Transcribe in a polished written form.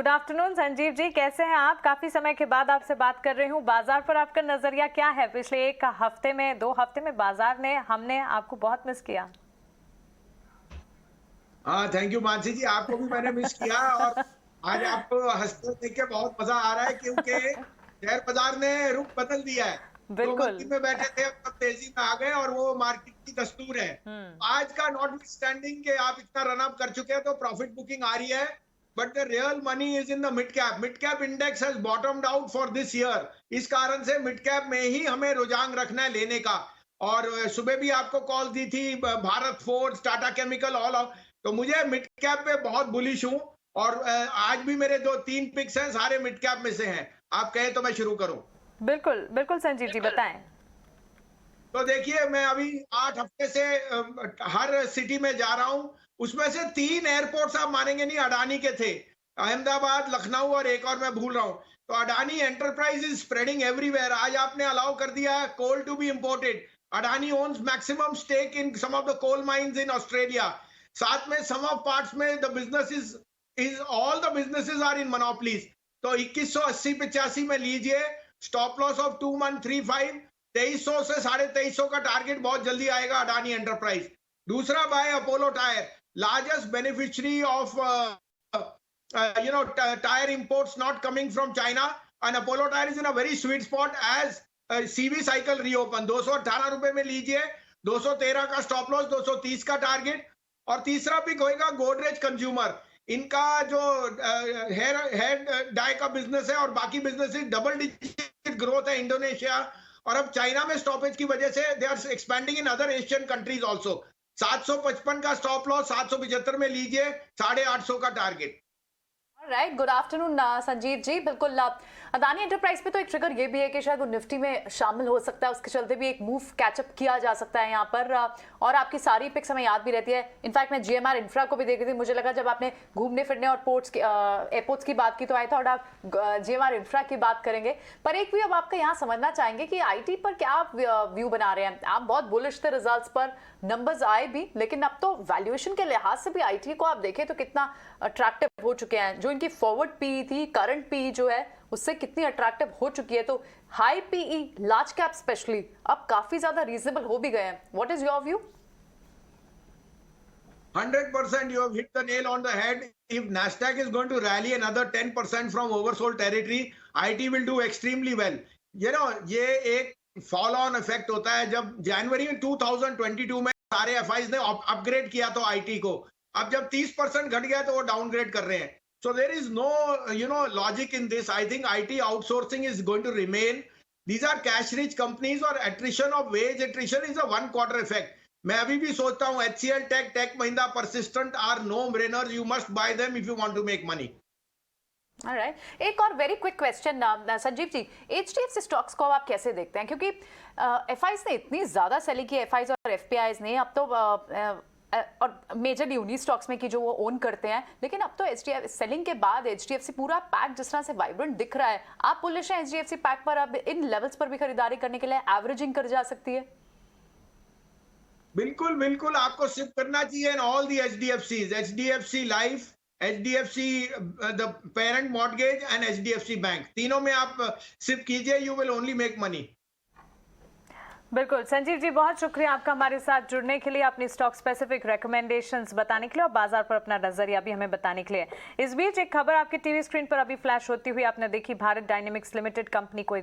Good afternoon Sanjeev जी, कैसे हैं आप? काफी समय के बाद आपसे बात कर रही हूँ। बाजार पर आपका नजरिया क्या है? पिछले एक हफ्ते में, 2 हफ्ते में बाजार ने, हमने आपको बहुत मिस किया। हाँ, थैंक यू मानसी जी, आपको भी मैंने मिस किया। और आज आपको हंसते देख के बहुत मजा आ रहा है क्योंकि शेयर बाजार ने रुख बदल दिया है। जो बिल्कुल। मंदी में बैठे थे अब सब तेजी में आ गए और वो मार्केट की दस्तूर है। हम्म। आज का नॉट स्टैंडिंग के आप इतना रन अप कर चुके हैं तो प्रॉफिट बुकिंग आ रही है, but the real money is in the mid cap index has बॉटम्ड out for this year. इस कारण से मिड कैप में ही हमें रुझान रखना है लेने का। और सुबह भी आपको कॉल दी थी Bharat forge, Tata chemical, all. तो मुझे मिड कैप पे बहुत बुलिश हूं। और आज भी मेरे 2-3 पिक्स हैं, सारे मिड कैप में से हैं। आप कहें तो मैं शुरू करूं? बिल्कुल बिल्कुल संजीव जी, बताएं। तो देखिए, मैं अभी 8 हफ्ते से हर सिटी में जा रहा हूं। उसमें से 3 एयरपोर्ट्स आप मानेंगे नहीं अडानी के थे। अहमदाबाद, लखनऊ और एक और मैं भूल रहा हूं। तो Adani enterprise is spreading everywhere. आज आपने अलाउ कर दिया coal to be imported. Adani owns maximum stake in some of the coal mines in Australia. साथ में सम ऑफ पार्ट्स में the business is all the businesses are in monopolies. तो 2180-85 में लीजिए। Stop loss of 2135। 2300 से 2350 का टारगेट बहुत जल्दी आएगा अडानी एंटरप्राइज। दूसरा buy Apollo tyre, largest beneficiary of tyre imports not coming from China, and Apollo tyre is in a very sweet spot as CV cycle reopen. 218 रुपए में लीजिए। 213 का स्टॉप लॉस, 230 का टारगेट। और तीसरा पिक होएगा गोदरेज कंज्यूमर। इनका जो हेयर डाई का बिजनेस है और बाकी बिजनेस डबल डिजिट ग्रोथ है इंडोनेशिया और अब चाइना में स्टॉपेज की वजह से they are expanding in other Asian countries also. 755 का स्टॉप लॉस, 775 में लीजिए। 850 का target. Right, good afternoon Sanjeev ji. बिल्कुल, अदानी एंटरप्राइज पे तो एक ट्रिगर ये भी है कि शायद वो निफ्टी में शामिल हो सकता है, उसके चलते भी एक मूव कैचअप किया जा सकता है यहाँ पर। और आपकी सारी पिक्स हमें याद भी रहती है। इनफैक्ट मैं जीएमआर इंफ्रा को भी देख रही थी, मुझे लगा जब आपने घूमने फिरने और एयरपोर्ट्स की बात की तो आया था और आप जीएमआर इंफ्रा की बात करेंगे। पर एक भी अब आपका यहाँ समझना चाहेंगे कि आईटी पर क्या आप व्यू बना रहे हैं? आप बहुत बुलिश थे रिजल्ट्स पर, नंबर्स आए भी, लेकिन अब तो वैल्यूएशन के लिहाज से भी आईटी को आप देखें तो कितना अट्रैक्टिव हो चुके हैं। जो इनकी फॉरवर्ड पीई थी, करंट पीई जो है उससे कितनी अट्रैक्टिव हो चुकी है। तो high PE, large cap specially अब काफी ज्यादा रीजनेबल हो भी गए हैं। What is your view? 100% you have hit the nail on the head. If Nasdaq is going to rally another 10% from oversold territory, IT will do extremely well. ये एक follow on effect होता है। जब जनवरी 2022 में सारे एफआईज ने upgrade किया तो आईटी को, अब जब 30% घट गया तो वो डाउनग्रेड कर रहे हैं। So there is no logic in this. I think IT outsourcing is going to remain. These are cash rich companies और attrition of wage attrition is a 1 quarter effect. मैं अभी भी सोचता हूं HCL, tech Mahindra, persistent are no brainer. You must buy them if you want to make money. Alright. एक और very quick question Sanjeev ji, HDFC stocks को आप कैसे देखते हैं? क्योंकि एफआईज ने इतनी ज्यादा सेलिंग की, एफआईज और एफपीआईज ने, अब तो और मेजरली उन्हीं स्टॉक्स में कि जो वो ओन करते हैं, लेकिन अब तो एचडीएफ सेलिंग के बाद एचडीएफसी पूरा पैक जिस तरह से वाइब्रेंट दिख रहा है, आप बुलिश हैं एचडीएफसी पैक पर? अब इन लेवल्स पर भी खरीदारी करने के लिए एवरेजिंग कर जा सकती है? बिल्कुल बिल्कुल, आपको सिप करना चाहिए in all the HDFCs, HDFC life, HDFC the parent mortgage and HDFC bank. तीनों में आप सिप कीजिए, you will only make money. बिल्कुल संजीव जी, बहुत शुक्रिया आपका हमारे साथ जुड़ने के लिए, अपनी स्टॉक स्पेसिफिक रिकमेंडेशंस बताने के लिए और बाजार पर अपना नजरिया भी हमें बताने के लिए। इस बीच एक खबर आपके टीवी स्क्रीन पर अभी फ्लैश होती हुई आपने देखी। भारत डायनेमिक्स लिमिटेड कंपनी को